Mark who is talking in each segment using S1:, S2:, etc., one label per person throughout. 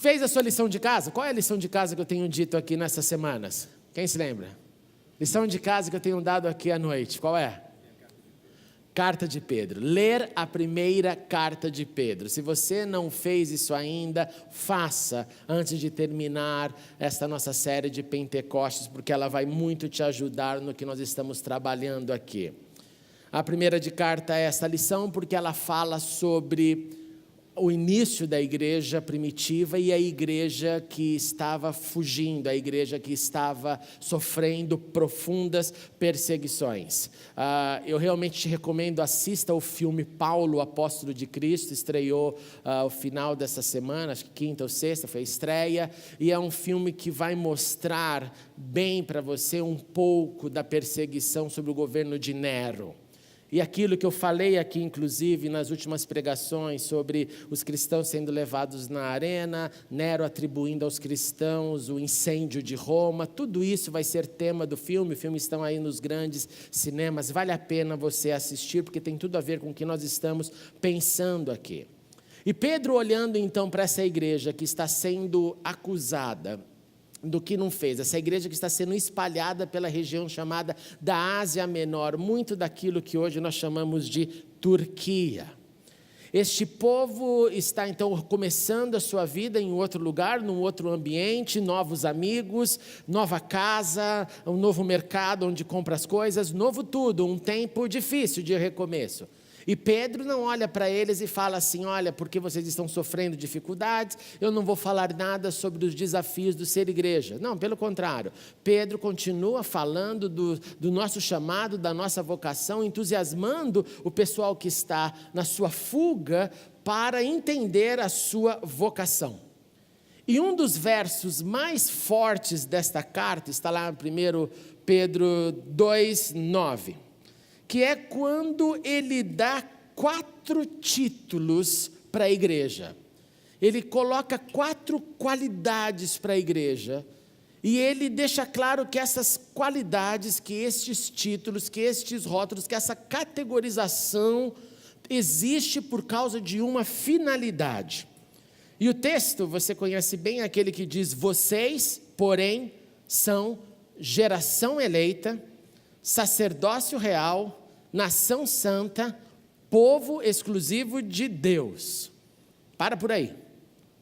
S1: Fez a sua lição de casa? Qual é a lição de casa que eu tenho dito aqui nessas semanas? Quem se lembra? Lição de casa que eu tenho dado aqui à noite, qual é? Carta de Pedro. Ler a primeira carta de Pedro. Se você não fez isso ainda, faça antes de terminar esta nossa série de Pentecostes, porque ela vai muito te ajudar no que nós estamos trabalhando aqui. A primeira de carta é essa lição, porque ela fala sobre o início da igreja primitiva e a igreja que estava fugindo, a igreja que estava sofrendo profundas perseguições. Eu realmente te recomendo, assista o filme Paulo, Apóstolo de Cristo, estreou ao final dessa semana, acho que quinta ou sexta foi a estreia, e é um filme que vai mostrar bem para você um pouco da perseguição sobre o governo de Nero. E aquilo que eu falei aqui, inclusive, nas últimas pregações, sobre os cristãos sendo levados na arena, Nero atribuindo aos cristãos o incêndio de Roma, tudo isso vai ser tema do filme. Os filmes estão aí nos grandes cinemas, vale a pena você assistir, porque tem tudo a ver com o que nós estamos pensando aqui. E Pedro, olhando então para essa igreja que está sendo acusada do que não fez, essa igreja que está sendo espalhada pela região chamada da Ásia Menor, muito daquilo que hoje nós chamamos de Turquia. Este povo está então começando a sua vida em outro lugar, num outro ambiente, novos amigos, nova casa, um novo mercado onde compra as coisas, novo tudo, um tempo difícil de recomeço. E Pedro não olha para eles e fala assim, olha, porque vocês estão sofrendo dificuldades, eu não vou falar nada sobre os desafios do ser igreja. Não, pelo contrário, Pedro continua falando do nosso chamado, da nossa vocação, entusiasmando o pessoal que está na sua fuga para entender a sua vocação. E um dos versos mais fortes desta carta está lá em 1 Pedro 2:9. Que é quando ele dá 4 títulos para a igreja. Ele coloca 4 qualidades para a igreja, e ele deixa claro que essas qualidades, que estes títulos, que estes rótulos, que essa categorização existe por causa de uma finalidade. E o texto, você conhece bem aquele que diz, vocês, porém, são geração eleita, sacerdócio real, nação santa, povo exclusivo de Deus. Para por aí.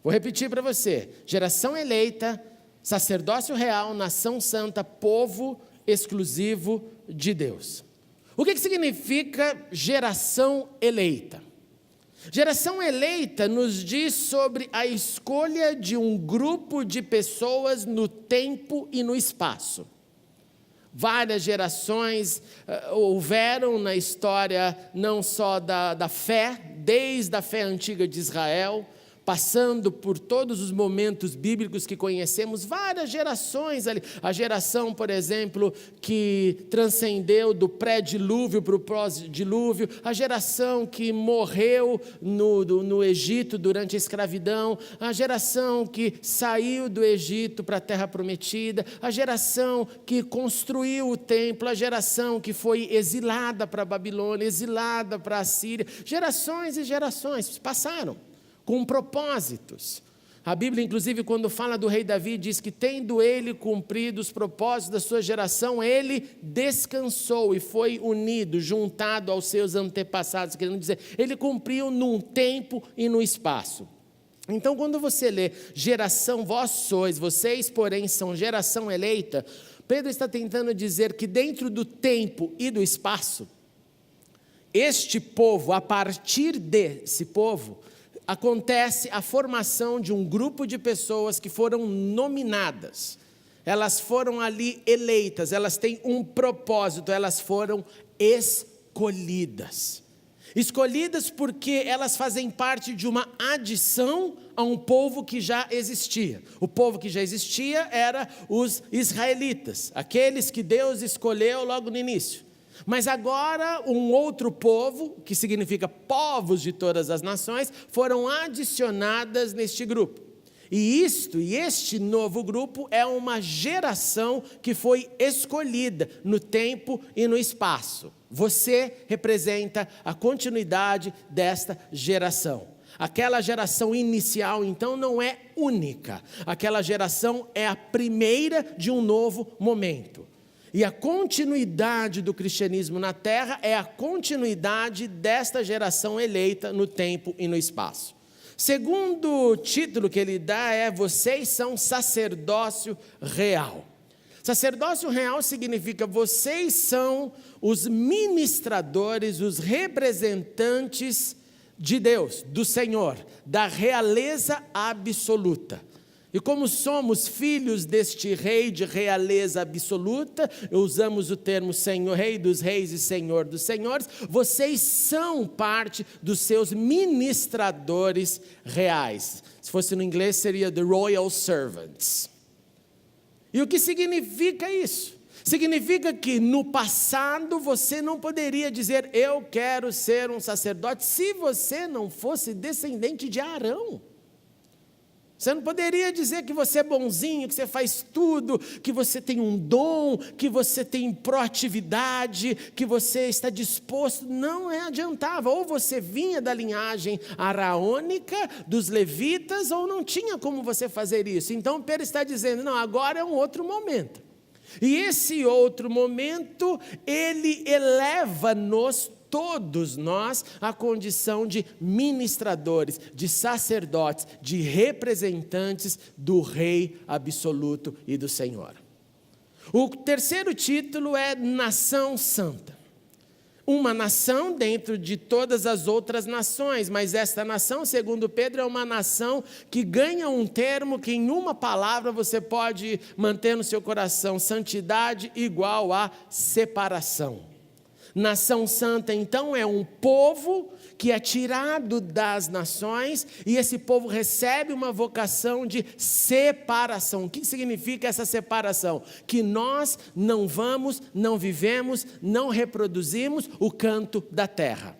S1: Vou repetir para você. Geração eleita, sacerdócio real, nação santa, povo exclusivo de Deus. O que significa geração eleita? Geração eleita nos diz sobre a escolha de um grupo de pessoas no tempo e no espaço. Várias gerações houveram na história não só da fé, desde a fé antiga de Israel, passando por todos os momentos bíblicos que conhecemos, várias gerações ali. A geração, por exemplo, que transcendeu do pré-dilúvio para o pós-dilúvio, a geração que morreu no Egito durante a escravidão, a geração que saiu do Egito para a terra prometida, a geração que construiu o templo, a geração que foi exilada para a Babilônia, exilada para a Síria, gerações e gerações passaram com propósitos. A Bíblia, inclusive, quando fala do rei Davi, diz que tendo ele cumprido os propósitos da sua geração, ele descansou e foi unido, juntado aos seus antepassados, querendo dizer, ele cumpriu num tempo e no espaço. Então, quando você lê geração, vós sois, vocês, porém, são geração eleita, Pedro está tentando dizer que dentro do tempo e do espaço, este povo, a partir desse povo, acontece a formação de um grupo de pessoas que foram nominadas, elas foram ali eleitas, elas têm um propósito, elas foram escolhidas. Escolhidas porque elas fazem parte de uma adição a um povo que já existia. O povo que já existia era os israelitas, aqueles que Deus escolheu logo no início. Mas agora um outro povo, que significa povos de todas as nações, foram adicionadas neste grupo. E este novo grupo é uma geração que foi escolhida no tempo e no espaço. Você representa a continuidade desta geração. Aquela geração inicial, então, não é única. Aquela geração é a primeira de um novo momento. E a continuidade do cristianismo na terra é a continuidade desta geração eleita no tempo e no espaço. Segundo título que ele dá é: vocês são sacerdócio real. Sacerdócio real significa vocês são os ministradores, os representantes de Deus, do Senhor, da realeza absoluta. E como somos filhos deste rei de realeza absoluta, usamos o termo Senhor, Rei dos Reis e Senhor dos Senhores, vocês são parte dos seus ministradores reais. Se fosse no inglês seria the royal servants. E o que significa isso? Significa que no passado você não poderia dizer: eu quero ser um sacerdote, se você não fosse descendente de Arão. Você não poderia dizer que você é bonzinho, que você faz tudo, que você tem um dom, que você tem proatividade, que você está disposto. Não adiantava. Ou você vinha da linhagem araônica dos levitas, ou não tinha como você fazer isso. Então Pedro está dizendo: não, agora é um outro momento. E esse outro momento, ele eleva-nos, todos nós, à condição de ministradores, de sacerdotes, de representantes do Rei absoluto e do Senhor. O terceiro título é Nação Santa. Uma nação dentro de todas as outras nações, mas esta nação, segundo Pedro, é uma nação que ganha um termo que em uma palavra você pode manter no seu coração: santidade igual a separação. Nação santa, então, é um povo que é tirado das nações, e esse povo recebe uma vocação de separação. O que significa essa separação? Que nós não vamos, não vivemos, não reproduzimos o canto da terra,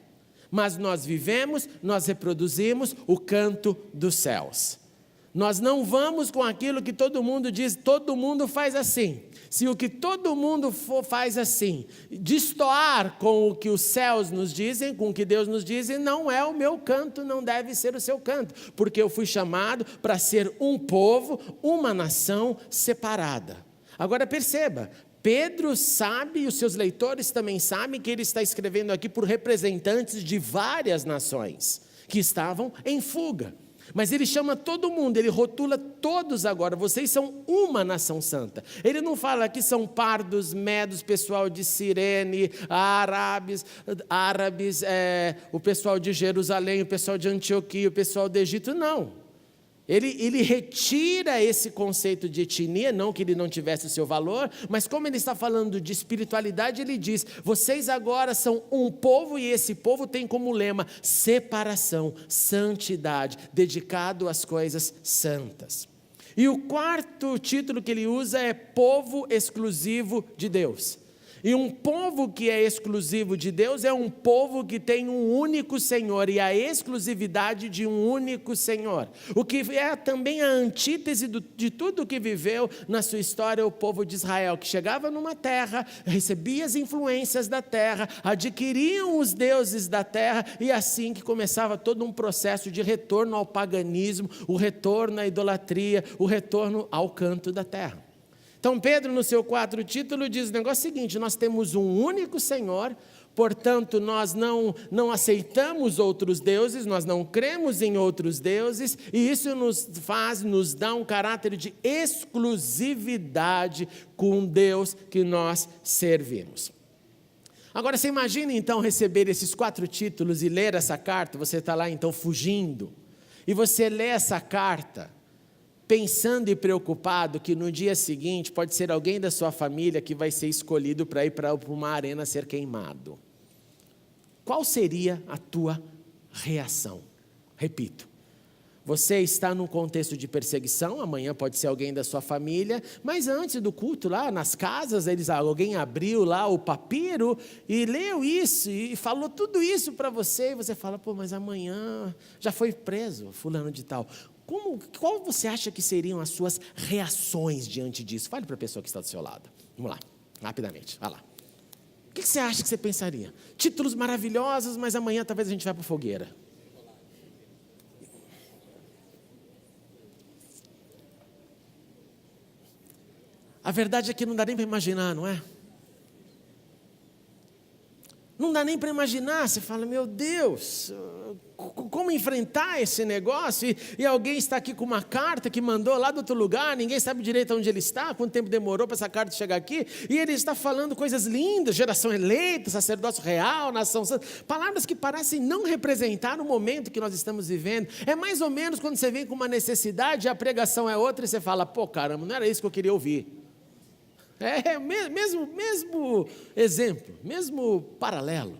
S1: mas nós vivemos, nós reproduzimos o canto dos céus. Nós não vamos com aquilo que todo mundo diz, todo mundo faz assim. Se o que todo mundo faz assim, destoar com o que os céus nos dizem, com o que Deus nos diz, não é o meu canto, não deve ser o seu canto, porque eu fui chamado para ser um povo, uma nação separada. Agora perceba, Pedro sabe, e os seus leitores também sabem, que ele está escrevendo aqui por representantes de várias nações que estavam em fuga. Mas ele chama todo mundo, ele rotula todos agora: vocês são uma nação santa. Ele não fala que são pardos, medos, pessoal de Cirene, árabes, o pessoal de Jerusalém, o pessoal de Antioquia, o pessoal do Egito, não. Ele retira esse conceito de etnia, não que ele não tivesse o seu valor, mas como ele está falando de espiritualidade, ele diz: vocês agora são um povo, e esse povo tem como lema separação, santidade, dedicado às coisas santas. E o quarto título que ele usa é povo exclusivo de Deus. E um povo que é exclusivo de Deus é um povo que tem um único Senhor, e a exclusividade de um único Senhor. O que é também a antítese de tudo que viveu na sua história o povo de Israel, que chegava numa terra, recebia as influências da terra, adquiriam os deuses da terra, e assim que começava todo um processo de retorno ao paganismo, o retorno à idolatria, o retorno ao canto da terra. Então Pedro, no seu quarto título, diz o negócio seguinte: nós temos um único Senhor, portanto nós não aceitamos outros deuses, nós não cremos em outros deuses, e isso nos dá um caráter de exclusividade com Deus que nós servimos. Agora você imagina então receber esses 4 títulos e ler essa carta. Você está lá então fugindo, e você lê essa carta pensando e preocupado que no dia seguinte pode ser alguém da sua família que vai ser escolhido para ir para uma arena ser queimado. Qual seria a tua reação? Repito, você está num contexto de perseguição, amanhã pode ser alguém da sua família, mas antes do culto lá nas casas, alguém abriu lá o papiro e leu isso e falou tudo isso para você, e você fala: pô, mas amanhã já foi preso fulano de tal. Qual você acha que seriam as suas reações diante disso? Fale para a pessoa que está do seu lado. Vamos lá, rapidamente, vai lá. O que você acha que você pensaria? Títulos maravilhosos, mas amanhã talvez a gente vá para a fogueira. A verdade é que não dá nem para imaginar, não é? Não dá nem para imaginar, você fala, meu Deus, como enfrentar esse negócio? E alguém está aqui com uma carta que mandou lá do outro lugar, ninguém sabe direito onde ele está, quanto tempo demorou para essa carta chegar aqui, e ele está falando coisas lindas, geração eleita, sacerdócio real, nação santa, palavras que parecem não representar o momento que nós estamos vivendo. É mais ou menos quando você vem com uma necessidade, a pregação é outra, e você fala, pô, caramba, não era isso que eu queria ouvir. Mesmo exemplo, mesmo paralelo.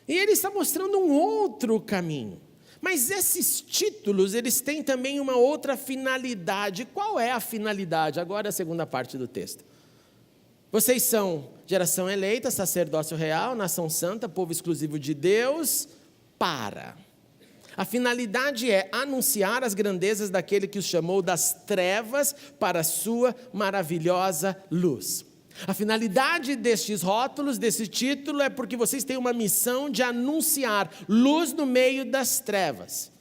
S1: E ele está mostrando um outro caminho. Mas esses títulos, eles têm também uma outra finalidade. Qual é a finalidade? Agora é a segunda parte do texto. Vocês são geração eleita, sacerdócio real, nação santa, povo exclusivo de Deus, A finalidade é anunciar as grandezas daquele que os chamou das trevas para a sua maravilhosa luz. A finalidade destes rótulos, desse título, é porque vocês têm uma missão de anunciar luz no meio das trevas.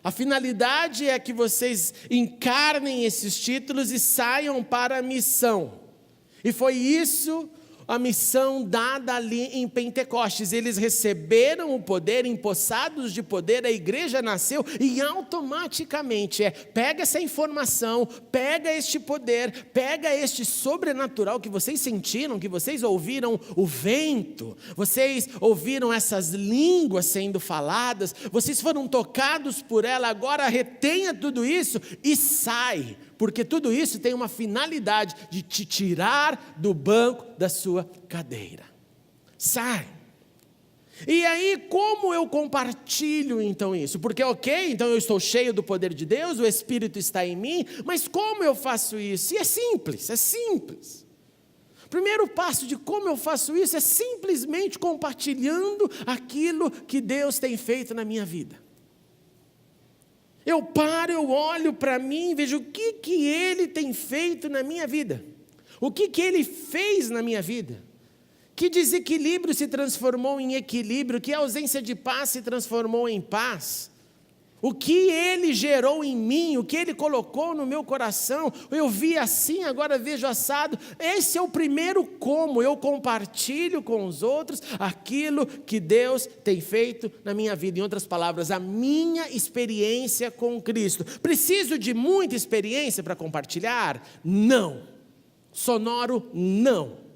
S1: A finalidade é que vocês encarnem esses títulos e saiam para a missão. E foi isso a missão dada ali em Pentecostes. Eles receberam o poder, empossados de poder, a igreja nasceu e automaticamente pega essa informação, pega este poder, pega este sobrenatural que vocês sentiram, que vocês ouviram o vento, vocês ouviram essas línguas sendo faladas, vocês foram tocados por ela, agora retenha tudo isso e sai. Porque tudo isso tem uma finalidade de te tirar do banco da sua cadeira. Sai. E aí, como eu compartilho então isso? Porque então eu estou cheio do poder de Deus, o Espírito está em mim, mas como eu faço isso? E é simples. O primeiro passo de como eu faço isso é simplesmente compartilhando aquilo que Deus tem feito na minha vida. Eu paro, eu olho para mim, vejo o que Ele tem feito na minha vida. O que Ele fez na minha vida. Que desequilíbrio se transformou em equilíbrio, que ausência de paz se transformou em paz. O que Ele gerou em mim, o que Ele colocou no meu coração, eu vi assim, agora vejo assado. Esse é o primeiro como eu compartilho com os outros aquilo que Deus tem feito na minha vida. Em outras palavras, a minha experiência com Cristo. Preciso de muita experiência para compartilhar? Não. Sonoro? Não.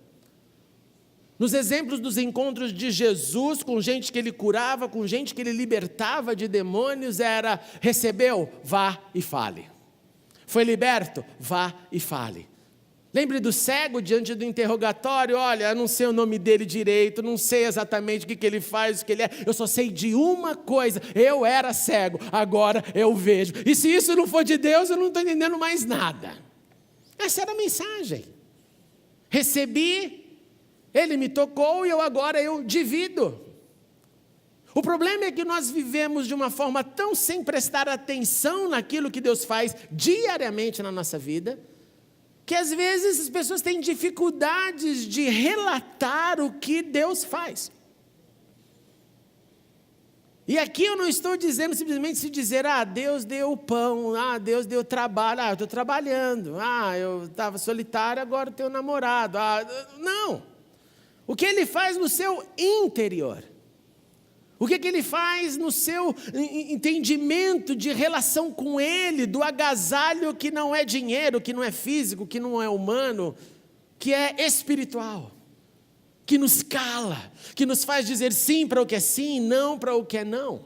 S1: Nos exemplos dos encontros de Jesus, com gente que Ele curava, com gente que Ele libertava de demônios, era: recebeu? Vá e fale. Foi liberto? Vá e fale. Lembre do cego diante do interrogatório: olha, eu não sei o nome dele direito, não sei exatamente o que ele faz, o que ele é, eu só sei de uma coisa: eu era cego, agora eu vejo. E se isso não for de Deus, eu não estou entendendo mais nada. Essa era a mensagem. Recebi, Ele me tocou e agora eu divido. O problema é que nós vivemos de uma forma tão sem prestar atenção naquilo que Deus faz diariamente na nossa vida, que às vezes as pessoas têm dificuldades de relatar o que Deus faz. E aqui eu não estou dizendo simplesmente se dizer: Deus deu o pão, Deus deu o trabalho, eu estou trabalhando, eu estava solitário, agora eu tenho um namorado. Não. O que Ele faz no seu interior? O que Ele faz no seu entendimento de relação com Ele, do agasalho que não é dinheiro, que não é físico, que não é humano, que é espiritual, que nos cala, que nos faz dizer sim para o que é sim, não para o que é não.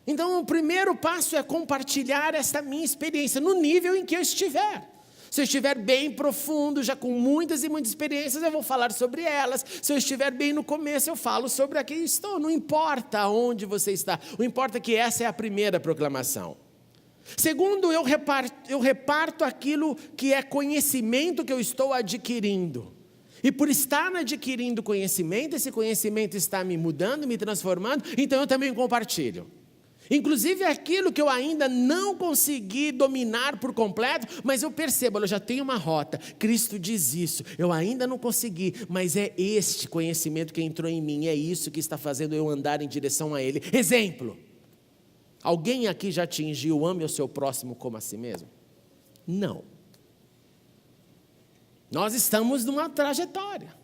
S1: Então o primeiro passo é compartilhar esta minha experiência no nível em que eu estiver. Se eu estiver bem profundo, já com muitas e muitas experiências, eu vou falar sobre elas. Se eu estiver bem no começo, eu falo sobre a que estou. Não importa onde você está, o importa é que essa é a primeira proclamação. Segundo, eu reparto aquilo que é conhecimento que eu estou adquirindo. E por estar adquirindo conhecimento, esse conhecimento está me mudando, me transformando, então eu também compartilho. Inclusive aquilo que eu ainda não consegui dominar por completo, mas eu percebo, eu já tenho uma rota, Cristo diz isso, eu ainda não consegui, mas é este conhecimento que entrou em mim, é isso que está fazendo eu andar em direção a Ele. Exemplo, alguém aqui já atingiu: ame o seu próximo como a si mesmo? Não. Nós estamos numa trajetória.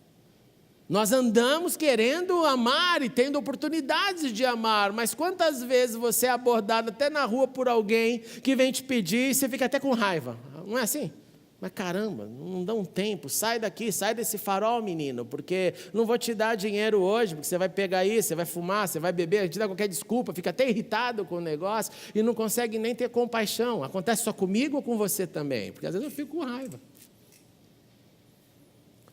S1: Nós andamos querendo amar e tendo oportunidades de amar, mas quantas vezes você é abordado até na rua por alguém que vem te pedir e você fica até com raiva, não é assim? Mas caramba, não dá um tempo, sai daqui, sai desse farol, menino, porque não vou te dar dinheiro hoje, porque você vai pegar isso, você vai fumar, você vai beber, a gente dá qualquer desculpa, fica até irritado com o negócio e não consegue nem ter compaixão. Acontece só comigo ou com você também? Porque às vezes eu fico com raiva.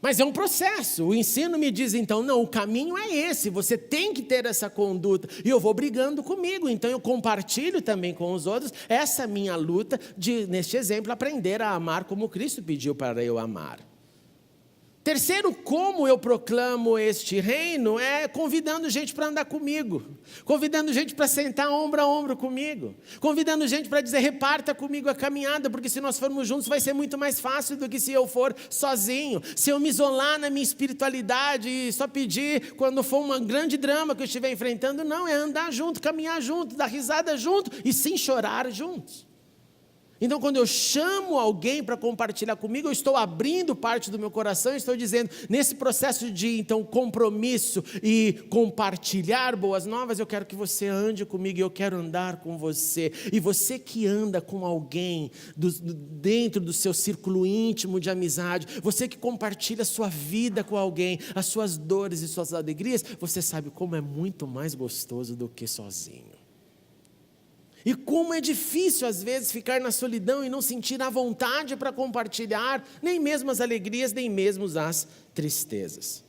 S1: Mas é um processo, o ensino me diz então, não, o caminho é esse, você tem que ter essa conduta, e eu vou brigando comigo, então eu compartilho também com os outros, essa minha luta de, neste exemplo, aprender a amar como Cristo pediu para eu amar. Terceiro, como eu proclamo este reino, é convidando gente para andar comigo, convidando gente para sentar ombro a ombro comigo, convidando gente para dizer, reparta comigo a caminhada, porque se nós formos juntos vai ser muito mais fácil do que se eu for sozinho, se eu me isolar na minha espiritualidade e só pedir quando for um grande drama que eu estiver enfrentando, não, é andar junto, caminhar junto, dar risada junto e sim chorar juntos. Então, quando eu chamo alguém para compartilhar comigo, eu estou abrindo parte do meu coração, estou dizendo, nesse processo de, então, compromisso e compartilhar boas novas, eu quero que você ande comigo e eu quero andar com você. E você que anda com alguém dentro do seu círculo íntimo de amizade, você que compartilha a sua vida com alguém, as suas dores e suas alegrias, você sabe como é muito mais gostoso do que sozinho. E como é difícil às vezes ficar na solidão e não sentir a vontade para compartilhar, nem mesmo as alegrias, nem mesmo as tristezas.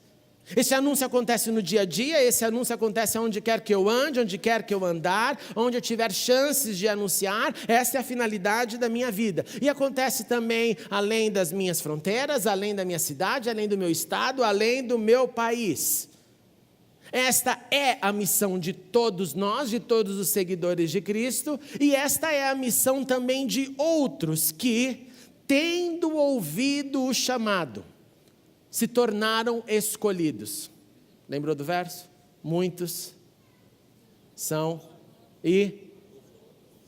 S1: Esse anúncio acontece no dia a dia, esse anúncio acontece onde quer que eu ande, onde quer que eu andar, onde eu tiver chances de anunciar, essa é a finalidade da minha vida. E acontece também além das minhas fronteiras, além da minha cidade, além do meu estado, além do meu país. Esta é a missão de todos nós, de todos os seguidores de Cristo, e esta é a missão também de outros que, tendo ouvido o chamado, se tornaram escolhidos. Lembrou do verso? Muitos são e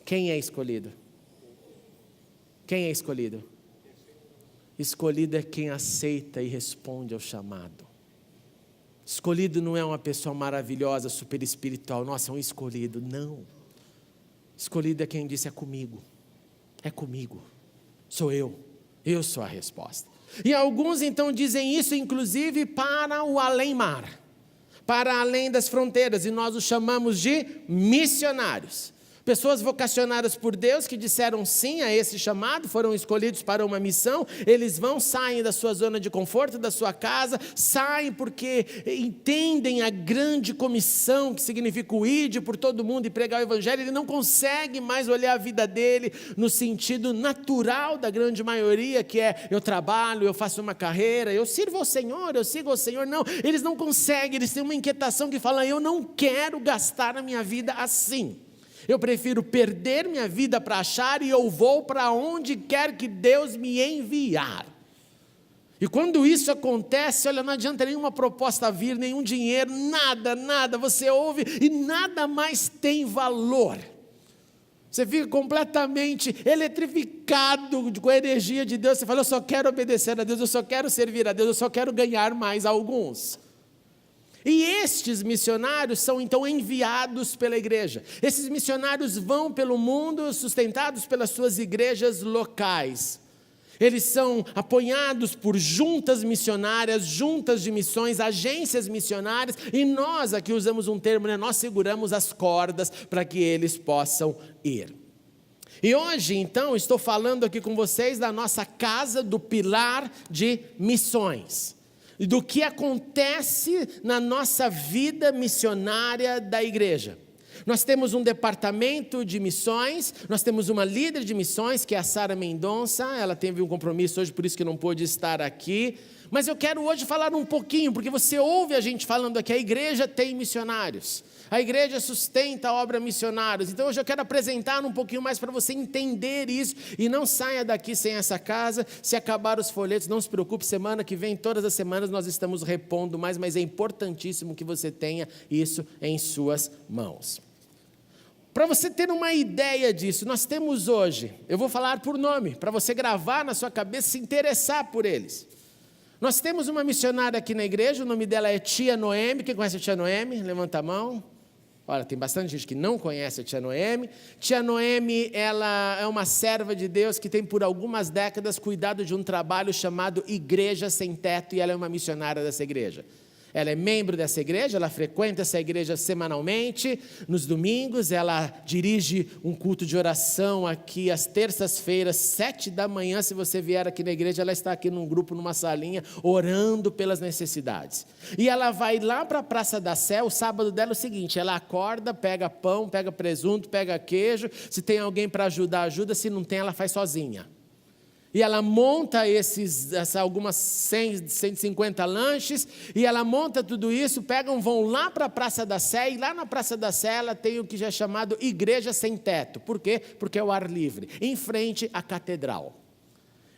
S1: quem é escolhido? Quem é escolhido? Escolhido é quem aceita e responde ao chamado. Escolhido não é uma pessoa maravilhosa, super espiritual. Nossa, é um escolhido. Não. Escolhido é quem disse, é comigo. É comigo. Sou eu. Eu sou a resposta. E alguns então dizem isso, inclusive, para o além-mar. Para além das fronteiras. E nós os chamamos de missionários. Pessoas vocacionadas por Deus que disseram sim a esse chamado, foram escolhidos para uma missão, eles saem da sua zona de conforto, da sua casa, saem porque entendem a grande comissão que significa o ide por todo mundo e pregar o evangelho. Ele não consegue mais olhar a vida dele no sentido natural da grande maioria, que é eu trabalho, eu faço uma carreira, eu sirvo ao Senhor, eu sigo ao Senhor. Não, eles não conseguem, eles têm uma inquietação que fala, eu não quero gastar a minha vida assim. Eu prefiro perder minha vida para achar e eu vou para onde quer que Deus me enviar. E quando isso acontece, olha, não adianta nenhuma proposta vir, nenhum dinheiro, nada, você ouve e nada mais tem valor. Você fica completamente eletrificado com a energia de Deus, você fala, eu só quero obedecer a Deus, eu só quero servir a Deus, eu só quero ganhar mais alguns. E estes missionários são então enviados pela igreja. Esses missionários vão pelo mundo sustentados pelas suas igrejas locais. Eles são apoiados por juntas missionárias, juntas de missões, agências missionárias. E nós aqui usamos um termo, né? Nós seguramos as cordas para que eles possam ir. E hoje então estou falando aqui com vocês da nossa casa do pilar de missões. E do que acontece na nossa vida missionária da igreja. Nós temos um departamento de missões, nós temos uma líder de missões, que é a Sara Mendonça, ela teve um compromisso hoje, por isso que não pôde estar aqui. Mas eu quero hoje falar um pouquinho, porque você ouve a gente falando aqui, a igreja tem missionários. A igreja sustenta a obra missionários. Então hoje eu quero apresentar um pouquinho mais para você entender isso. E não saia daqui sem essa casa. Se acabar os folhetos, não se preocupe. Semana que vem, todas as semanas nós estamos repondo mais. Mas é importantíssimo que você tenha isso em suas mãos. Para você ter uma ideia disso, nós temos hoje, eu vou falar por nome, para você gravar na sua cabeça, se interessar por eles. Nós temos uma missionária aqui na igreja, o nome dela é Tia Noemi. Quem conhece a Tia Noemi? Levanta a mão. Olha, tem bastante gente que não conhece a Tia Noemi. Tia Noemi, ela é uma serva de Deus que tem por algumas décadas cuidado de um trabalho chamado Igreja Sem Teto, e ela é uma missionária dessa igreja. Ela é membro dessa igreja, ela frequenta essa igreja semanalmente, nos domingos, ela dirige um culto de oração aqui às terças-feiras, 7 da manhã, se você vier aqui na igreja, ela está aqui num grupo, numa salinha, orando pelas necessidades. E ela vai lá para a Praça da Sé, o sábado dela é o seguinte, ela acorda, pega pão, pega presunto, pega queijo, se tem alguém para ajudar, ajuda, se não tem, ela faz sozinha. E ela monta algumas 100, 150 lanches, e ela monta tudo isso, vão lá para a Praça da Sé, e lá na Praça da Sé ela tem o que já é chamado Igreja Sem Teto. Por quê? Porque é o ar livre, em frente à catedral.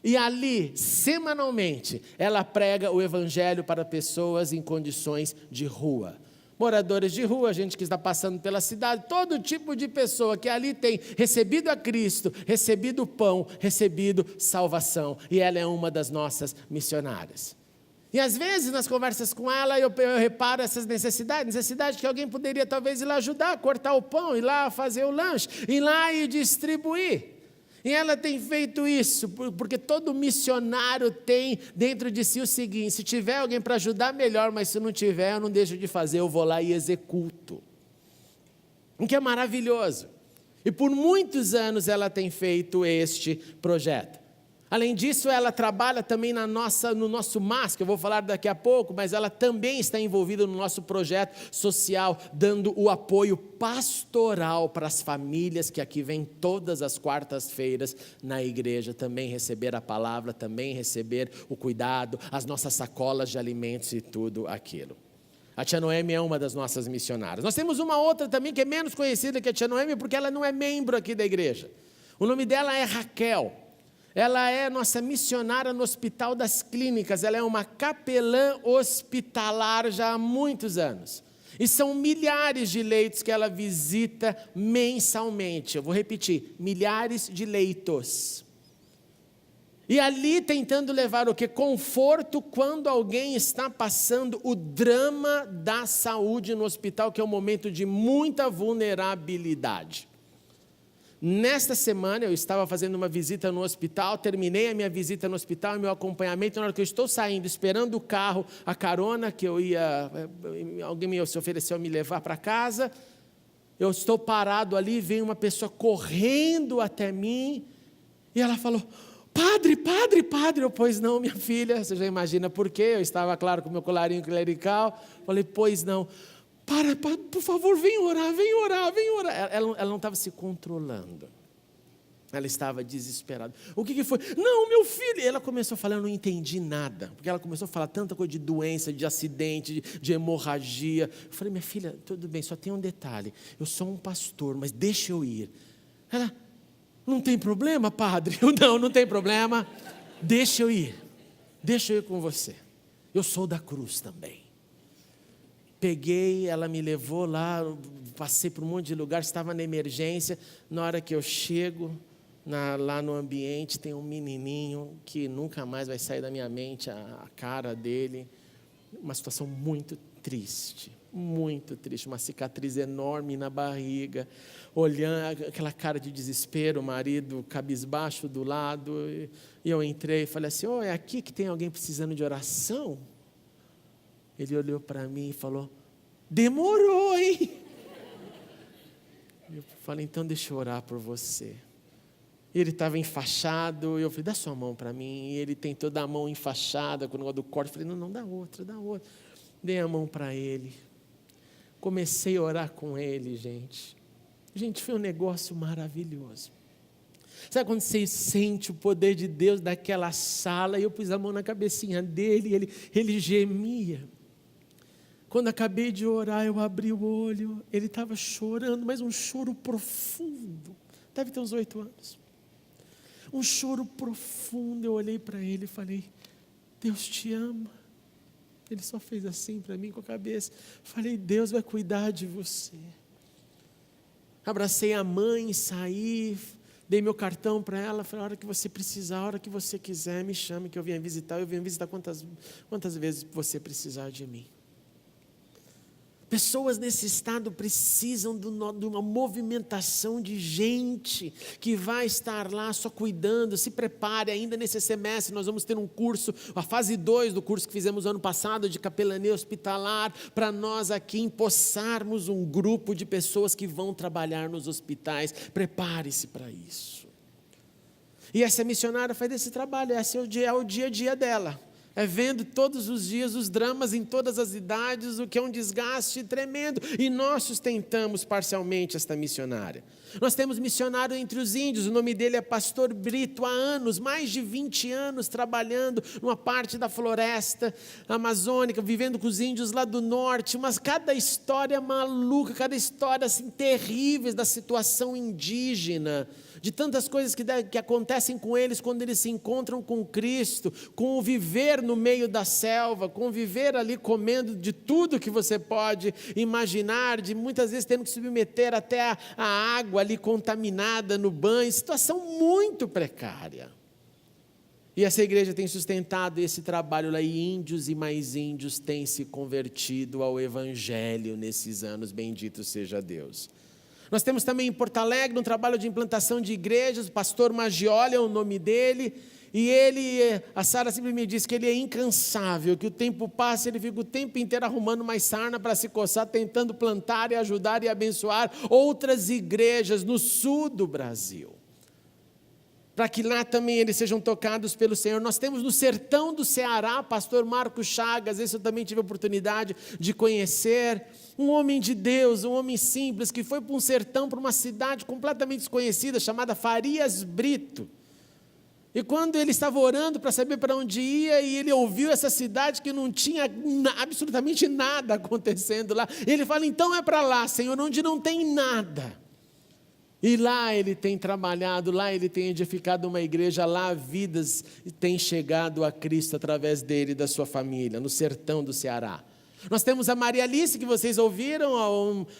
S1: E ali, semanalmente, ela prega o evangelho para pessoas em condições de rua. Moradores de rua, gente que está passando pela cidade, todo tipo de pessoa que ali tem recebido a Cristo, recebido pão, recebido salvação. E ela é uma das nossas missionárias. E às vezes, nas conversas com ela, eu reparo essas necessidade que alguém poderia talvez ir lá ajudar, cortar o pão, ir lá fazer o lanche, ir lá e distribuir. E ela tem feito isso, porque todo missionário tem dentro de si o seguinte: se tiver alguém para ajudar, melhor, mas se não tiver, eu não deixo de fazer, eu vou lá e executo. O que é maravilhoso. E por muitos anos ela tem feito este projeto. Além disso, ela trabalha também no nosso MAS, que eu vou falar daqui a pouco, mas ela também está envolvida no nosso projeto social, dando o apoio pastoral para as famílias que aqui vêm todas as quartas-feiras na igreja, também receber a palavra, também receber o cuidado, as nossas sacolas de alimentos e tudo aquilo. A Tia Noemi é uma das nossas missionárias. Nós temos uma outra também que é menos conhecida que a Tia Noemi, porque ela não é membro aqui da igreja. O nome dela é Raquel. Ela é nossa missionária no Hospital das Clínicas, ela é uma capelã hospitalar já há muitos anos. E são milhares de leitos que ela visita mensalmente. Eu vou repetir, milhares de leitos. E ali tentando levar o quê? Conforto quando alguém está passando o drama da saúde no hospital, que é um momento de muita vulnerabilidade. Nesta semana eu estava fazendo uma visita no hospital, terminei a minha visita no hospital e meu acompanhamento. Na hora que eu estou saindo, esperando o carro, a carona que alguém se ofereceu a me levar para casa, eu estou parado ali, vem uma pessoa correndo até mim e ela falou: padre, eu, pois não, minha filha, você já imagina por quê, eu estava, claro, com meu colarinho clerical, falei, pois não. Para, por favor, vem orar. Ela não estava se controlando. Ela estava desesperada. O que foi? Não, meu filho. Ela começou a falar, eu não entendi nada. Porque ela começou a falar tanta coisa de doença, de acidente, de hemorragia. Eu falei, minha filha, tudo bem, só tem um detalhe. Eu sou um pastor, mas deixa eu ir. Ela, não tem problema, padre? Eu, não tem problema. Deixa eu ir com você. Eu sou da cruz também. Peguei, ela me levou lá, passei por um monte de lugar, estava na emergência. Na hora que eu chego lá no ambiente, tem um menininho que nunca mais vai sair da minha mente, a cara dele. Uma situação muito triste, uma cicatriz enorme na barriga, olhando, aquela cara de desespero, o marido cabisbaixo do lado. E eu entrei e falei assim, é aqui que tem alguém precisando de oração? Ele olhou para mim e falou, demorou, hein? Eu falei, então deixa eu orar por você. Ele estava enfaixado, eu falei, dá sua mão para mim. E ele tem toda a mão enfaixada com o negócio do corte. Eu falei, não, dá outra. Dei a mão para ele. Comecei a orar com ele, gente. Gente, foi um negócio maravilhoso. Sabe quando você sente o poder de Deus daquela sala? E eu pus a mão na cabecinha dele e ele gemia. Quando acabei de orar, eu abri o olho, ele estava chorando, mas um choro profundo, deve ter uns 8 anos, um choro profundo. Eu olhei para ele e falei, Deus te ama. Ele só fez assim para mim com a cabeça. Falei, Deus vai cuidar de você. Abracei a mãe, saí, Dei meu cartão para ela, falei, a hora que você precisar, a hora que você quiser, me chame que eu venho visitar. Eu venho visitar quantas vezes você precisar de mim. Pessoas nesse estado precisam de uma movimentação de gente que vai estar lá só cuidando. Se prepare, ainda nesse semestre nós vamos ter um curso, a fase 2 do curso que fizemos ano passado de capelania hospitalar, para nós aqui empossarmos um grupo de pessoas que vão trabalhar nos hospitais. Prepare-se para isso. E essa missionária faz esse trabalho, esse é o dia a dia dela. É vendo todos os dias os dramas em todas as idades, o que é um desgaste tremendo. E nós sustentamos parcialmente esta missionária. Nós temos missionário entre os índios, o nome dele é Pastor Brito, há anos, mais de 20 anos, trabalhando numa parte da floresta amazônica, vivendo com os índios lá do norte, mas cada história maluca, cada história assim, terrível da situação indígena, de tantas coisas que acontecem com eles quando eles se encontram com Cristo, com o viver no meio da selva, com o viver ali comendo de tudo que você pode imaginar, de muitas vezes tendo que submeter até a água ali contaminada no banho, situação muito precária. E essa igreja tem sustentado esse trabalho lá, e índios e mais índios têm se convertido ao Evangelho nesses anos, bendito seja Deus. Nós temos também em Porto Alegre um trabalho de implantação de igrejas, o pastor Maggioli é o nome dele, e a Sara sempre me diz que ele é incansável, que o tempo passa, ele fica o tempo inteiro arrumando mais sarna para se coçar, tentando plantar e ajudar e abençoar outras igrejas no sul do Brasil, para que lá também eles sejam tocados pelo Senhor. Nós temos no sertão do Ceará, pastor Marcos Chagas, esse eu também tive a oportunidade de conhecer, um homem de Deus, um homem simples, que foi para um sertão, para uma cidade completamente desconhecida, chamada Farias Brito. E quando ele estava orando para saber para onde ia, e ele ouviu essa cidade que não tinha absolutamente nada acontecendo lá, ele fala, então é para lá, Senhor, onde não tem nada. E lá ele tem trabalhado, lá ele tem edificado uma igreja, lá vidas têm chegado a Cristo através dele e da sua família, no sertão do Ceará. Nós temos a Maria Alice, que vocês ouviram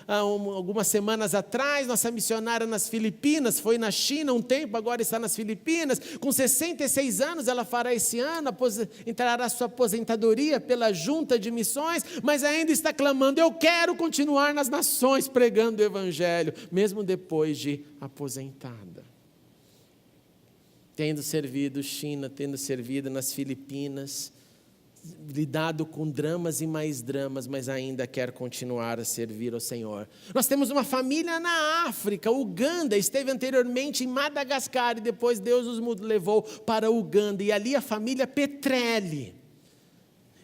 S1: algumas semanas atrás, nossa missionária nas Filipinas, foi na China um tempo, agora está nas Filipinas, com 66 anos, ela fará esse ano, entrará sua aposentadoria pela junta de missões, mas ainda está clamando, eu quero continuar nas nações pregando o Evangelho, mesmo depois de aposentada. Tendo servido China, tendo servido nas Filipinas, lidado com dramas e mais dramas, mas ainda quer continuar a servir ao Senhor. Nós temos uma família na África, Uganda, esteve anteriormente em Madagascar, e depois Deus os levou para Uganda, e ali a família Petrelli.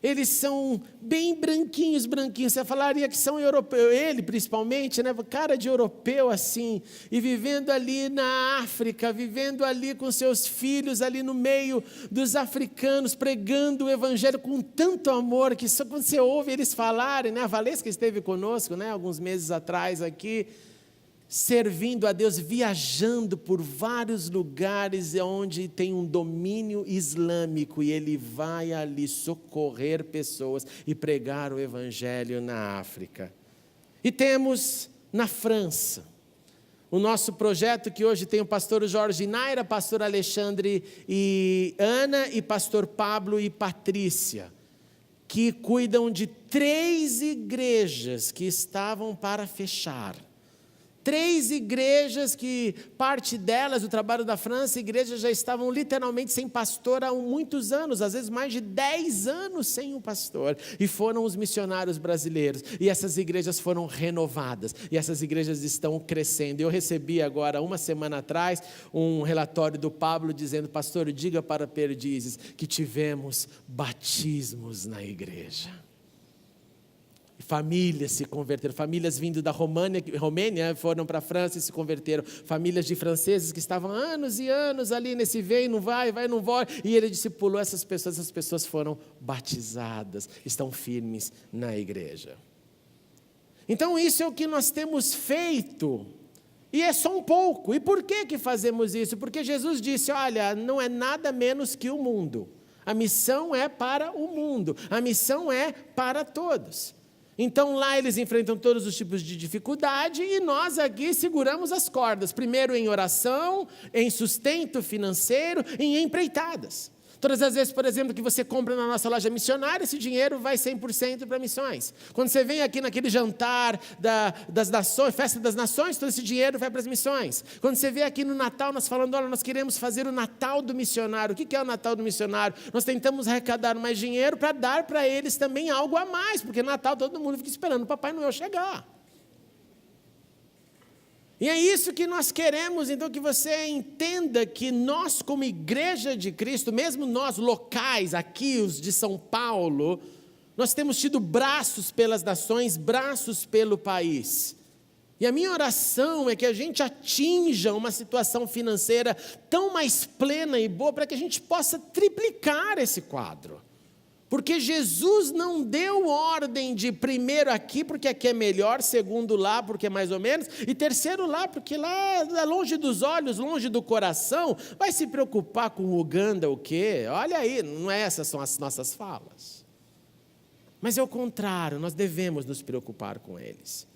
S1: Eles são bem branquinhos, você falaria que são europeus, ele principalmente, né? Cara de europeu assim, e vivendo ali na África, vivendo ali com seus filhos, ali no meio dos africanos, pregando o Evangelho com tanto amor, que só quando você ouve eles falarem, né? A Valesca esteve conosco, né? Alguns meses atrás aqui, servindo a Deus, viajando por vários lugares onde tem um domínio islâmico, e ele vai ali socorrer pessoas e pregar o Evangelho na África. E temos na França o nosso projeto, que hoje tem o pastor Jorge Naira, pastor Alexandre e Ana, e pastor Pablo e Patrícia, que cuidam de 3 igrejas que estavam para fechar. 3 igrejas que, parte delas, do trabalho da França, igrejas já estavam literalmente sem pastor há muitos anos, às vezes mais de 10 anos sem um pastor, e foram os missionários brasileiros, e essas igrejas foram renovadas, e essas igrejas estão crescendo. Eu recebi agora, uma semana atrás, um relatório do Pablo dizendo, pastor, diga para Perdizes que tivemos batismos na igreja. Famílias se converteram, famílias vindo da Romênia foram para a França e se converteram, famílias de franceses que estavam anos e anos ali nesse vem, não vai, não vai, e ele discipulou essas pessoas foram batizadas, estão firmes na igreja. Então isso é o que nós temos feito, e é só um pouco. E por que fazemos isso? Porque Jesus disse, olha, não é nada menos que o mundo, a missão é para o mundo, a missão é para todos. Então lá eles enfrentam todos os tipos de dificuldade e nós aqui seguramos as cordas. Primeiro em oração, em sustento financeiro, em empreitadas. Todas as vezes, por exemplo, que você compra na nossa loja missionária, esse dinheiro vai 100% para missões. Quando você vem aqui naquele jantar das nações, festa das nações, todo esse dinheiro vai para as missões. Quando você vê aqui no Natal, nós falando, olha, nós queremos fazer o Natal do missionário. O que é o Natal do missionário? Nós tentamos arrecadar mais dinheiro para dar para eles também algo a mais, porque Natal todo mundo fica esperando o Papai Noel chegar. E é isso que nós queremos, então, que você entenda que nós, como igreja de Cristo, mesmo nós locais, aqui os de São Paulo, nós temos tido braços pelas nações, braços pelo país. E a minha oração é que a gente atinja uma situação financeira tão mais plena e boa, para que a gente possa triplicar esse quadro. Porque Jesus não deu ordem de primeiro aqui, porque aqui é melhor, segundo lá, porque é mais ou menos, e terceiro lá, porque lá é longe dos olhos, longe do coração. Vai se preocupar com Uganda o quê? Olha aí, não é essas são as nossas falas. Mas é o contrário, nós devemos nos preocupar com eles.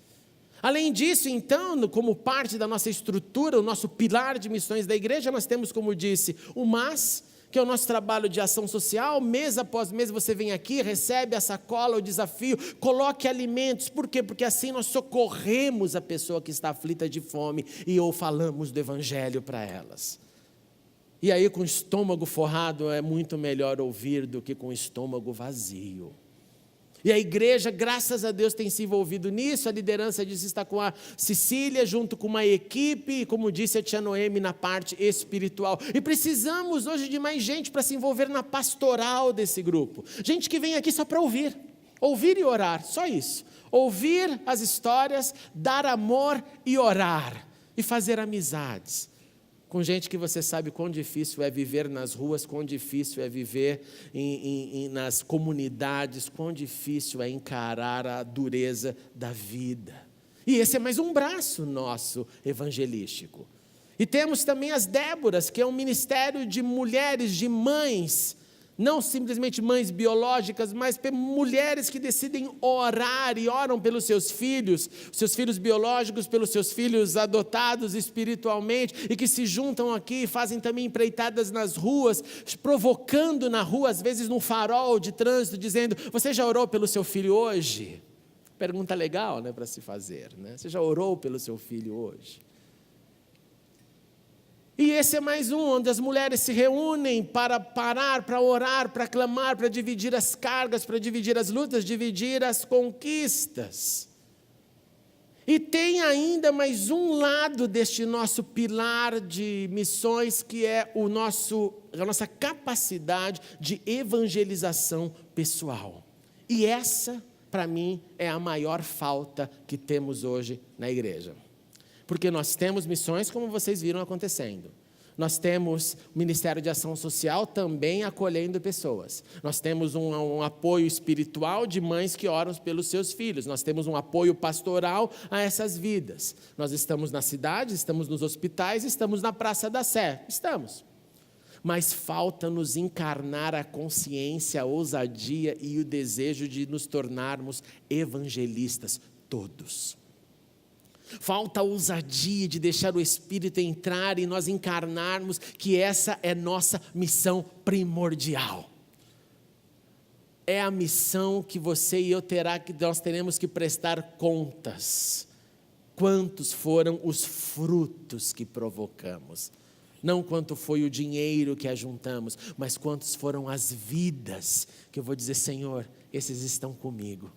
S1: Além disso, então, como parte da nossa estrutura, o nosso pilar de missões da igreja, nós temos, como disse, o MAS, que é o nosso trabalho de ação social. Mês após mês você vem aqui, recebe a sacola, o desafio, coloque alimentos. Por quê? Porque assim nós socorremos a pessoa que está aflita de fome e ou falamos do evangelho para elas. E aí com o estômago forrado é muito melhor ouvir do que com o estômago vazio. E a igreja, graças a Deus, tem se envolvido nisso. A liderança disso está com a Cecília, junto com uma equipe, e como disse a tia Noemi, na parte espiritual. E precisamos hoje de mais gente para se envolver na pastoral desse grupo. Gente que vem aqui só para ouvir e orar, só isso. Ouvir as histórias, dar amor e orar. E fazer amizades. Com gente que você sabe quão difícil é viver nas ruas, quão difícil é viver nas comunidades, quão difícil é encarar a dureza da vida. E esse é mais um braço nosso evangelístico. E temos também as Déboras, que é um ministério de mulheres, de mães, não simplesmente mães biológicas, mas mulheres que decidem orar e oram pelos seus filhos biológicos, pelos seus filhos adotados espiritualmente, e que se juntam aqui e fazem também empreitadas nas ruas, provocando na rua, às vezes no farol de trânsito, dizendo, você já orou pelo seu filho hoje? Pergunta legal, né, para se fazer, né? Você já orou pelo seu filho hoje? E esse é mais um, onde as mulheres se reúnem para parar, para orar, para clamar, para dividir as cargas, para dividir as lutas, dividir as conquistas. E tem ainda mais um lado deste nosso pilar de missões, que é a nossa capacidade de evangelização pessoal. E essa, para mim, é a maior falta que temos hoje na igreja. Porque nós temos missões, como vocês viram acontecendo. Nós temos o Ministério de Ação Social também acolhendo pessoas. Nós temos um apoio espiritual de mães que oram pelos seus filhos. Nós temos um apoio pastoral a essas vidas. Nós estamos na cidade, estamos nos hospitais, estamos na Praça da Sé. Estamos. Mas falta-nos encarnar a consciência, a ousadia e o desejo de nos tornarmos evangelistas todos. Falta a ousadia de deixar o Espírito entrar e nós encarnarmos que essa é nossa missão primordial. É a missão que você e eu nós teremos que prestar contas. Quantos foram os frutos que provocamos? Não quanto foi o dinheiro que ajuntamos, mas quantos foram as vidas que eu vou dizer, Senhor, esses estão comigo.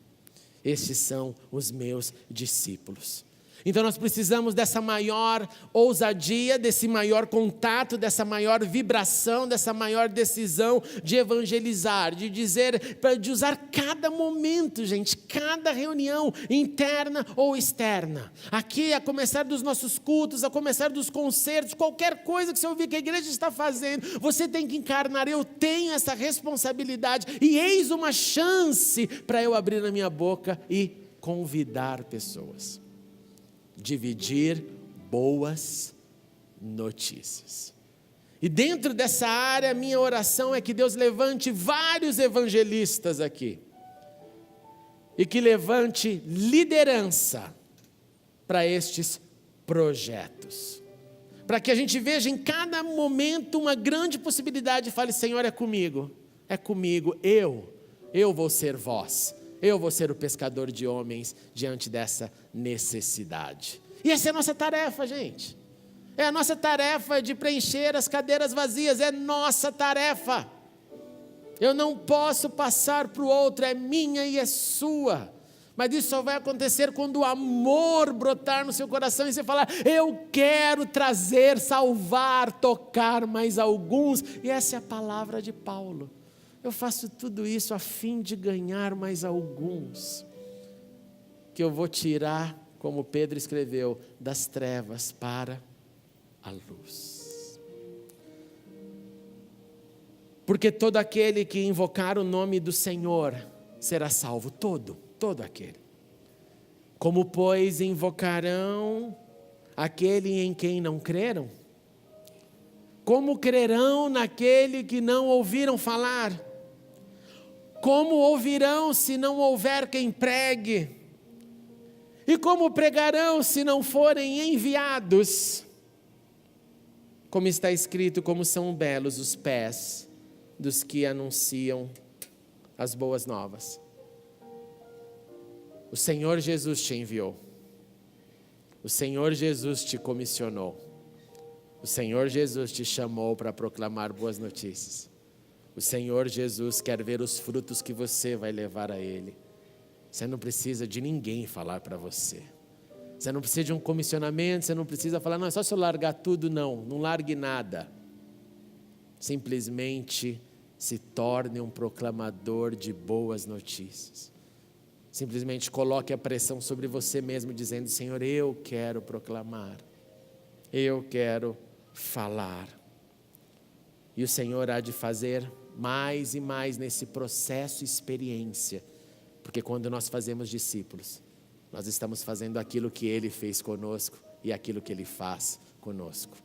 S1: Esses são os meus discípulos. Então nós precisamos dessa maior ousadia, desse maior contato, dessa maior vibração, dessa maior decisão de evangelizar, de usar cada momento, gente, cada reunião, interna ou externa. Aqui, a começar dos nossos cultos, a começar dos concertos, qualquer coisa que você ouvir que a igreja está fazendo, você tem que encarnar, eu tenho essa responsabilidade, e eis uma chance para eu abrir a minha boca e convidar pessoas. Dividir boas notícias. E dentro dessa área, minha oração é que Deus levante vários evangelistas aqui. e que levante liderança para estes projetos. Para que a gente veja em cada momento uma grande possibilidade e fale: Senhor, é comigo, eu vou ser voz, eu vou ser o pescador de homens diante dessa necessidade. E essa é a nossa tarefa, gente. É a nossa tarefa de preencher as cadeiras vazias, é nossa tarefa. Eu não posso passar para o outro, é minha e é sua. Mas isso só vai acontecer quando o amor brotar no seu coração e você falar: eu quero trazer, salvar, tocar mais alguns. E essa é a palavra de Paulo. Eu faço tudo isso a fim de ganhar mais alguns, que eu vou tirar, como Pedro escreveu, das trevas para a luz. Porque todo aquele que invocar o nome do Senhor será salvo, todo aquele. Como, pois, invocarão aquele em quem não creram? Como crerão naquele que não ouviram falar? Como ouvirão se não houver quem pregue? E como pregarão se não forem enviados? Como está escrito, como são belos os pés dos que anunciam as boas novas. O Senhor Jesus te enviou. O Senhor Jesus te comissionou. O Senhor Jesus te chamou para proclamar boas notícias. O Senhor Jesus quer ver os frutos que você vai levar a Ele. Você não precisa de ninguém falar para você. Você não precisa de um comissionamento, você não precisa falar: não, é só se eu largar tudo. Não largue nada. Simplesmente se torne um proclamador de boas notícias. Simplesmente coloque a pressão sobre você mesmo, dizendo: Senhor, eu quero proclamar, eu quero falar. E o Senhor há de fazer mais e mais nesse processo experiência, porque quando nós fazemos discípulos, nós estamos fazendo aquilo que Ele fez conosco e aquilo que Ele faz conosco.